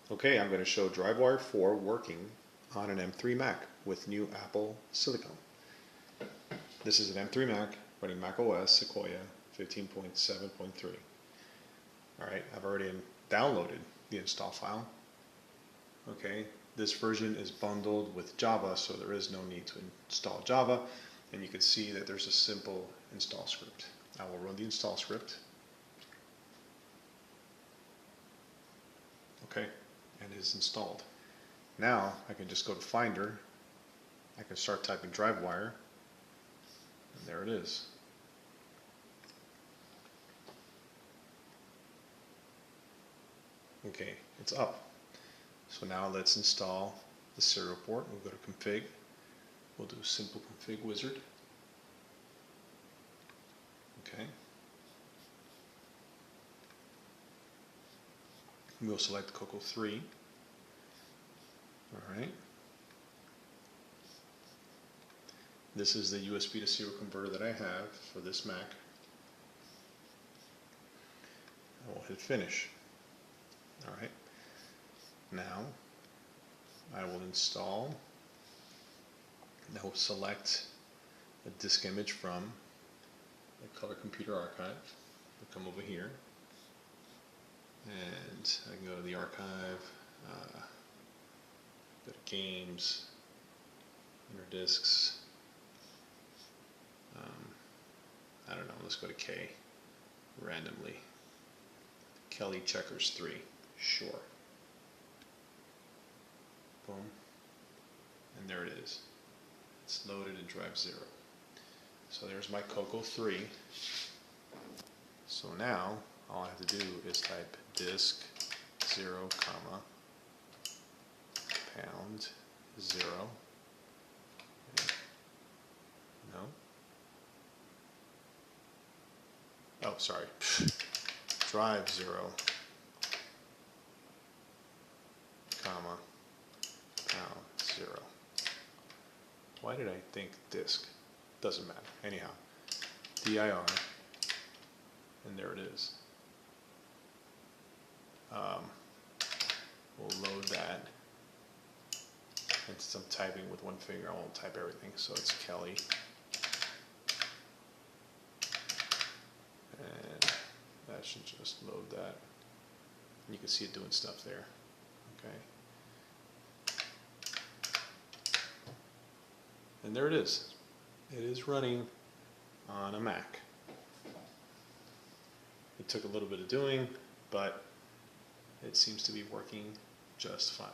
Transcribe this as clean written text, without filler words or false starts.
Okay, I'm going to show DriveWire4 working on an M3 Mac with new Apple Silicon. This is an M3 Mac running macOS Sequoia 15.7.3. Alright, I've already downloaded the install file. Okay, this version is bundled with Java, so there is no need to install Java, and you can see that there's a simple install script. I will run the install script. Okay, and it is installed. Now I can just go to Finder, I can start typing DriveWire, and there it is. Okay, it's up. So now let's install the serial port. We'll go to config, we'll do simple config wizard. Okay. We'll select Cocoa 3. Alright. This is the USB to serial converter that I have for this Mac. I will hit finish. Alright. Now I will install, I will select a disk image from the Color Computer Archive. I'll come over here and I can go to the archive, go to games, inner disks, I don't know, let's go to K randomly. Kelly Checkers 3, sure. Boom. And there it is. It's loaded in DriveWire0. So there's my Cocoa 3. So now all I have to do is type disk 0, comma, pound 0. No. Oh, sorry. DriveWire0, comma, pound 0. Why did I think disk? Doesn't matter. Anyhow, dir, and there it is. We'll load that. And since I'm typing with one finger, I won't type everything, so it's Kelly. And that should just load that. And you can see it doing stuff there. Okay. And there it is. It is running on a Mac. It took a little bit of doing, but it seems to be working just fine.